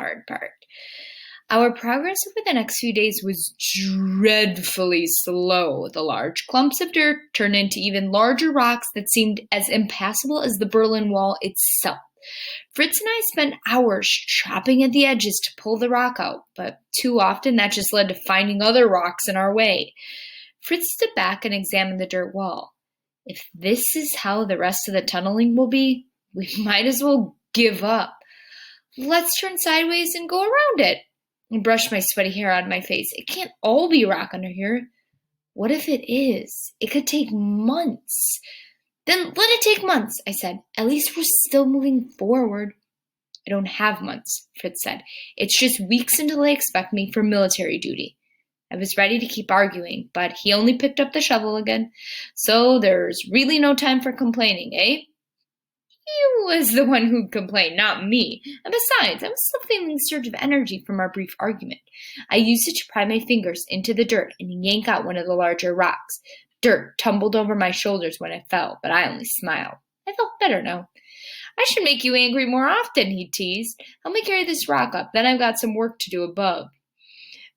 hard part. Our progress over the next few days was dreadfully slow. The large clumps of dirt turned into even larger rocks that seemed as impassable as the Berlin Wall itself. Fritz and I spent hours chopping at the edges to pull the rock out, but too often that just led to finding other rocks in our way. Fritz stood back and examined the dirt wall. If this is how the rest of the tunneling will be, we might as well give up. Let's turn sideways and go around it. I brushed my sweaty hair out of my face. It can't all be rock under here. What if it is? It could take months. Then let it take months, I said. At least we're still moving forward. I don't have months, Fritz said. It's just weeks until they expect me for military duty. I was ready to keep arguing, but he only picked up the shovel again. So there's really no time for complaining, eh? He was the one who complained, not me. And besides, I was still feeling the surge of energy from our brief argument. I used it to pry my fingers into the dirt and yank out one of the larger rocks. Dirt tumbled over my shoulders when I fell, but I only smiled. I felt better now. I should make you angry more often, he teased. Help me carry this rock up, then I've got some work to do above.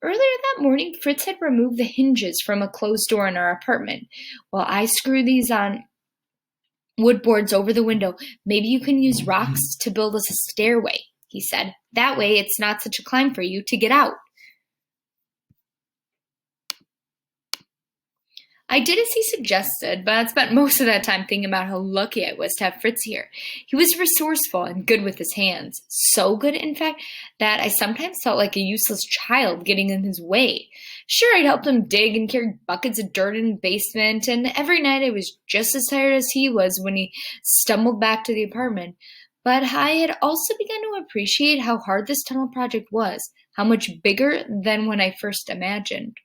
Earlier that morning, Fritz had removed the hinges from a closed door in our apartment. While I screwed these on wood boards over the window, maybe you can use rocks to build us a stairway, he said. That way it's not such a climb for you to get out. I did as he suggested, but I spent most of that time thinking about how lucky I was to have Fritz here. He was resourceful and good with his hands. So good, in fact, that I sometimes felt like a useless child getting in his way. Sure, I'd helped him dig and carry buckets of dirt in the basement, and every night I was just as tired as he was when he stumbled back to the apartment. But I had also begun to appreciate how hard this tunnel project was, how much bigger than when I first imagined.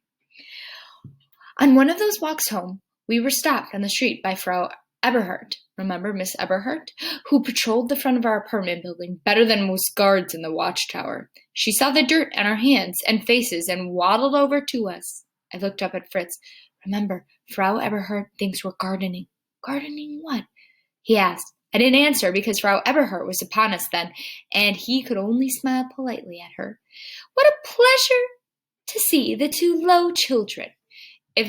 On one of those walks home, we were stopped on the street by Frau Eberhardt. Remember Miss Eberhardt? Who patrolled the front of our apartment building better than most guards in the watchtower. She saw the dirt on our hands and faces and waddled over to us. I looked up at Fritz. Remember, Frau Eberhardt thinks we're gardening. Gardening what? He asked. I didn't answer because Frau Eberhardt was upon us then, and he could only smile politely at her. What a pleasure to see the two low children. If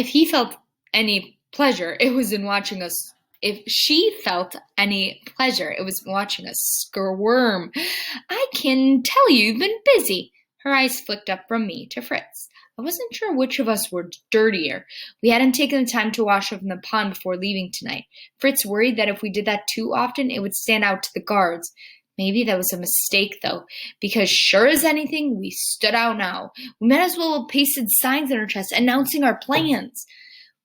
he felt any pleasure, it was in watching us. If she felt any pleasure, it was watching us squirm. I can tell you've been busy. Her eyes flicked up from me to Fritz. I wasn't sure which of us were dirtier. We hadn't taken the time to wash up in the pond before leaving tonight. Fritz worried that if we did that too often, it would stand out to the guards. Maybe that was a mistake, though, because sure as anything, we stood out now. We might as well have pasted signs on our chests announcing our plans.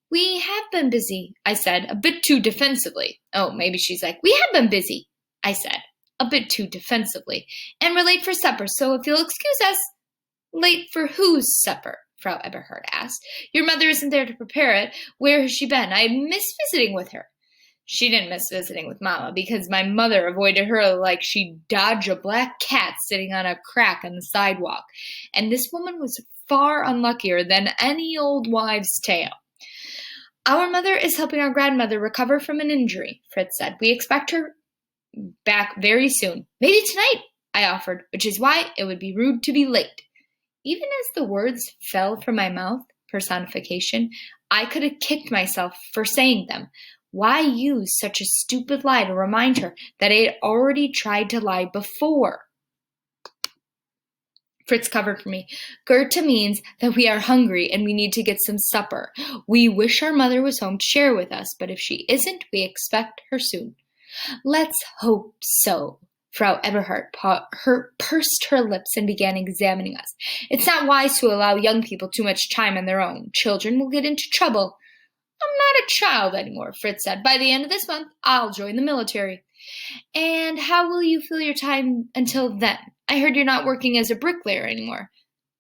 We have been busy, I said, a bit too defensively. Oh, maybe she's like, we have been busy, I said, a bit too defensively. And we're late for supper, so if you'll excuse us. Late for whose supper? Frau Eberhardt asked. Your mother isn't there to prepare it. Where has she been? I miss visiting with her. She didn't miss visiting with Mama because my mother avoided her like she'd dodge a black cat sitting on a crack on the sidewalk. And this woman was far unluckier than any old wives' tale. Our mother is helping our grandmother recover from an injury, Fritz said. We expect her back very soon. Maybe tonight, I offered, which is why it would be rude to be late. Even as the words fell from my mouth, personification, I could have kicked myself for saying them. Why use such a stupid lie to remind her that I had already tried to lie before? Fritz covered for me. Goethe means that we are hungry and we need to get some supper. We wish our mother was home to share with us, but if she isn't, we expect her soon. Let's hope so. Frau Eberhardt pursed her lips and began examining us. It's not wise to allow young people too much time on their own. Children will get into trouble. I'm not a child anymore, Fritz said. By the end of this month, I'll join the military. And how will you fill your time until then? I heard you're not working as a bricklayer anymore.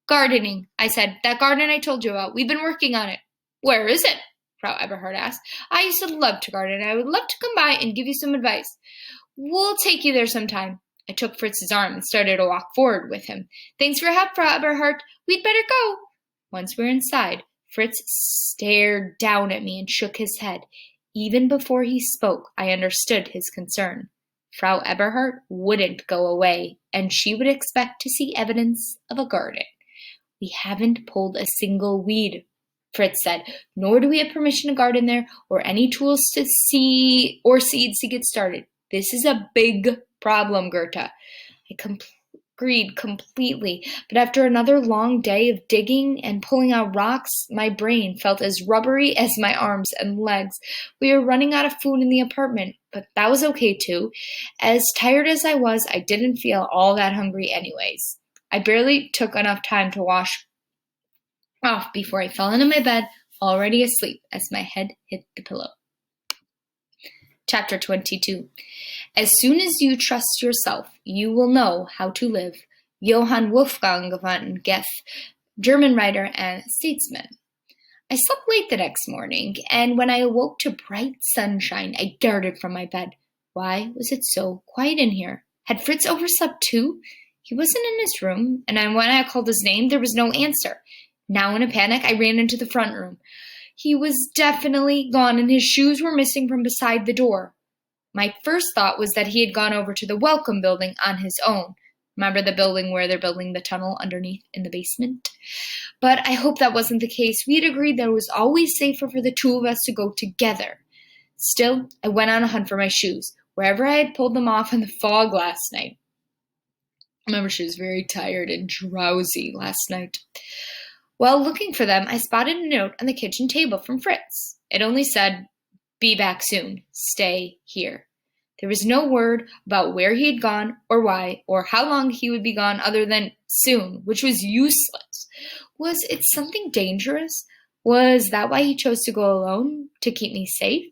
Gardening, I said. That garden I told you about. We've been working on it. Where is it? Frau Eberhardt asked. I used to love to garden. I would love to come by and give you some advice. We'll take you there sometime. I took Fritz's arm and started to walk forward with him. Thanks for your help, Frau Eberhardt. We'd better go. Once we were inside, Fritz stared down at me and shook his head. Even before he spoke, I understood his concern. Frau Eberhardt wouldn't go away, and she would expect to see evidence of a garden. We haven't pulled a single weed, Fritz said, nor do we have permission to garden there or any tools to see or seeds to get started. This is a big problem, Goethe. I agreed completely, but after another long day of digging and pulling out rocks, my brain felt as rubbery as my arms and legs. We were running out of food in the apartment, but that was okay too. As tired as I was, I didn't feel all that hungry anyways. I barely took enough time to wash off before I fell into my bed, already asleep as my head hit the pillow. Chapter 22. As soon as you trust yourself, you will know how to live. Johann Wolfgang von Goethe, German writer and statesman. I slept late the next morning, and when I awoke to bright sunshine, I darted from my bed. Why was it so quiet in here? Had Fritz overslept too? He wasn't in his room, and when I called his name, there was no answer. Now in a panic, I ran into the front room. He was definitely gone, and his shoes were missing from beside the door. My first thought was that he had gone over to the Welcome building on his own. Remember the building where they're building the tunnel underneath in the basement? But I hope that wasn't the case. We had agreed that it was always safer for the two of us to go together. Still, I went on a hunt for my shoes, wherever I had pulled them off in the fog last night. I remember she was very tired and drowsy last night. While looking for them, I spotted a note on the kitchen table from Fritz. It only said, "Be back soon. Stay here." There was no word about where he had gone or why or how long he would be gone other than soon, which was useless. Was it something dangerous? Was that why he chose to go alone? To keep me safe?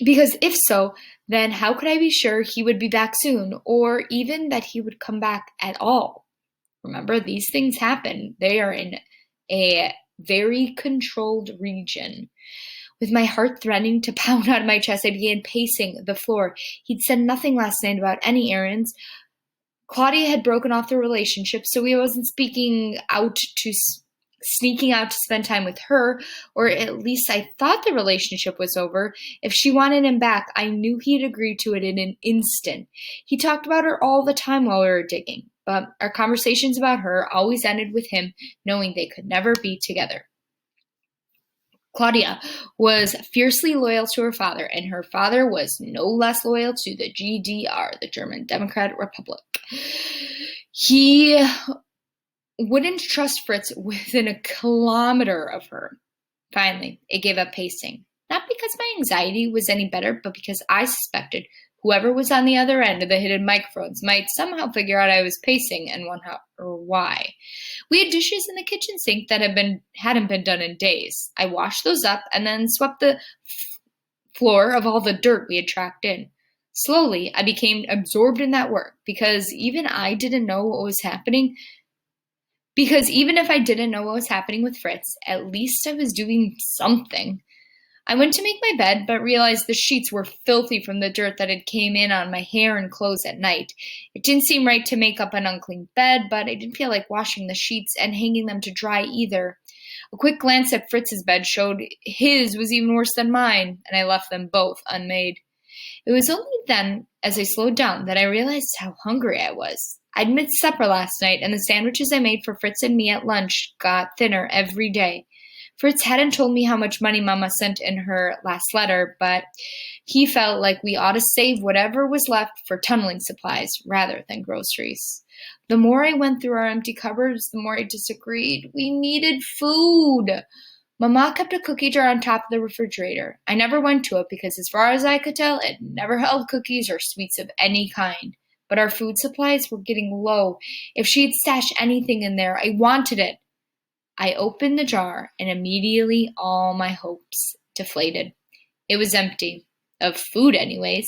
Because if so, then how could I be sure he would be back soon, or even that he would come back at all? Remember, these things happen. They are in a very controlled region. With my heart threatening to pound out of my chest, I began pacing the floor. He'd said nothing last night about any errands. Claudia had broken off the relationship, so he wasn't sneaking out to spend time with her, or at least I thought the relationship was over. If she wanted him back, I knew he'd agree to it in an instant. He talked about her all the time while we were digging, but our conversations about her always ended with him knowing they could never be together. Claudia was fiercely loyal to her father, and her father was no less loyal to the GDR, the German Democratic Republic. He wouldn't trust Fritz within a kilometer of her. Finally, it gave up pacing. Not because my anxiety was any better, but because I suspected whoever was on the other end of the hidden microphones might somehow figure out I was pacing and why. We had dishes in the kitchen sink that hadn't been done in days. I washed those up and then swept the floor of all the dirt we had tracked in. Slowly, I became absorbed in that work because even if I didn't know what was happening with Fritz, at least I was doing something. I went to make my bed, but realized the sheets were filthy from the dirt that had came in on my hair and clothes at night. It didn't seem right to make up an unclean bed, but I didn't feel like washing the sheets and hanging them to dry either. A quick glance at Fritz's bed showed his was even worse than mine, and I left them both unmade. It was only then, as I slowed down, that I realized how hungry I was. I'd missed supper last night, and the sandwiches I made for Fritz and me at lunch got thinner every day. Fritz hadn't told me how much money Mama sent in her last letter, but he felt like we ought to save whatever was left for tunneling supplies rather than groceries. The more I went through our empty cupboards, the more I disagreed. We needed food. Mama kept a cookie jar on top of the refrigerator. I never went to it because, as far as I could tell, it never held cookies or sweets of any kind. But our food supplies were getting low. If she had stashed anything in there, I wanted it. I opened the jar, and immediately all my hopes deflated. It was empty. Of food, anyways.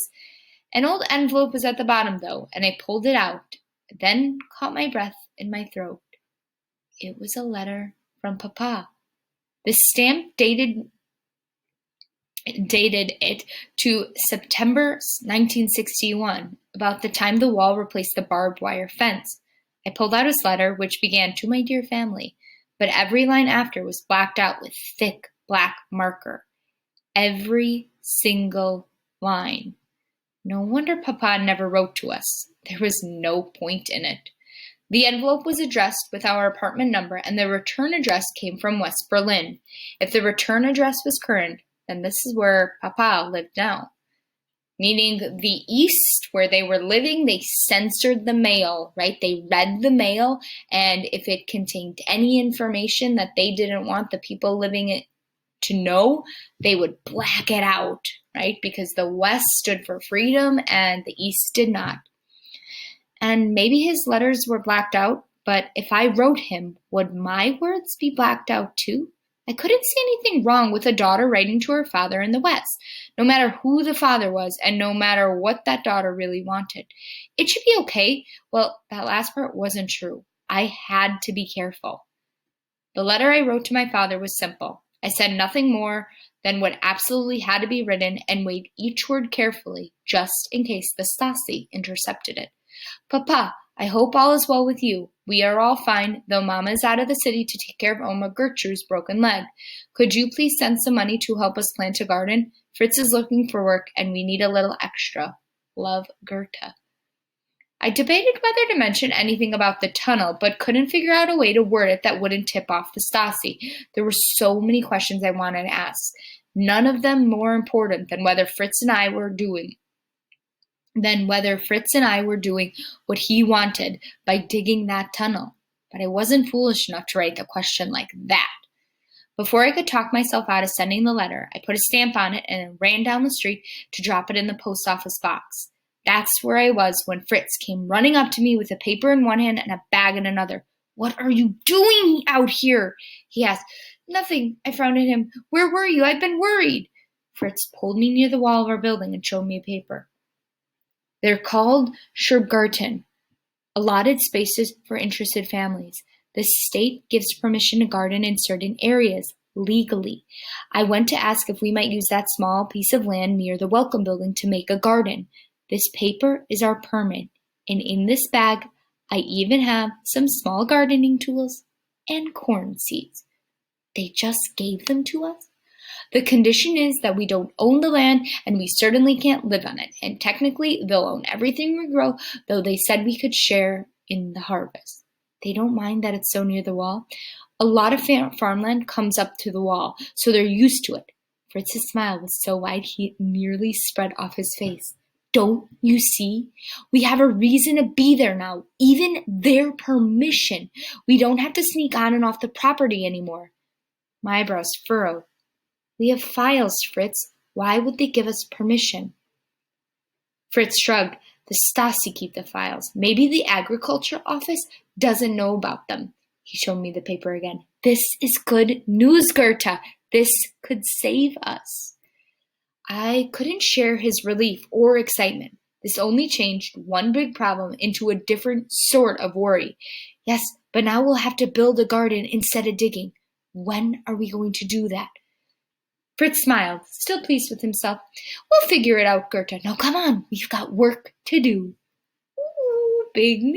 An old envelope was at the bottom, though, and I pulled it out, then caught my breath in my throat. It was a letter from Papa. The stamp dated it to September 1961, about the time the wall replaced the barbed wire fence. I pulled out his letter, which began, "To my dear family," but every line after was blacked out with thick black marker. Every single line. No wonder Papa never wrote to us. There was no point in it. The envelope was addressed with our apartment number, and the return address came from West Berlin. If the return address was current, then this is where Papa lived now. Meaning the East, where they were living, they censored the mail, right? They read the mail, and if it contained any information that they didn't want the people living it to know, they would black it out, right? Because the West stood for freedom and the East did not. And maybe his letters were blacked out, but if I wrote him, would my words be blacked out too? I couldn't see anything wrong with a daughter writing to her father in the West, no matter who the father was and no matter what that daughter really wanted. It should be okay. Well, that last part wasn't true. I had to be careful. The letter I wrote to my father was simple. I said nothing more than what absolutely had to be written and weighed each word carefully, just in case the Stasi intercepted it. Papa, I hope all is well with you. We are all fine, though Mama is out of the city to take care of Oma Gertrude's broken leg. Could you please send some money to help us plant a garden? Fritz is looking for work, and we need a little extra. Love, Goethe. I debated whether to mention anything about the tunnel, but couldn't figure out a way to word it that wouldn't tip off the Stasi. There were so many questions I wanted to ask, none of them more important than whether Fritz and I were doing what he wanted by digging that tunnel. But I wasn't foolish enough to write a question like that. Before I could talk myself out of sending the letter, I put a stamp on it and ran down the street to drop it in the post office box. That's where I was when Fritz came running up to me with a paper in one hand and a bag in another. What are you doing out here? He asked. Nothing, I frowned at him. Where were you? I've been worried. Fritz pulled me near the wall of our building and showed me a paper. They're called Schubgarten, allotted spaces for interested families. The state gives permission to garden in certain areas, legally. I went to ask if we might use that small piece of land near the Welcome Building to make a garden. This paper is our permit, and in this bag, I even have some small gardening tools and corn seeds. They just gave them to us? The condition is that we don't own the land, and we certainly can't live on it. And technically, they'll own everything we grow, though they said we could share in the harvest. They don't mind that it's so near the wall. A lot of farmland comes up to the wall, so they're used to it. Fritz's smile was so wide he nearly spread off his face. Don't you see? We have a reason to be there now, even their permission. We don't have to sneak on and off the property anymore. My eyebrows furrowed. We have files, Fritz. Why would they give us permission? Fritz shrugged. The Stasi keep the files. Maybe the agriculture office doesn't know about them. He showed me the paper again. This is good news, Goethe. This could save us. I couldn't share his relief or excitement. This only changed one big problem into a different sort of worry. Yes, but now we'll have to build a garden instead of digging. When are we going to do that? Fritz smiled, still pleased with himself. We'll figure it out, Goethe. Now come on, we've got work to do. Ooh, big news.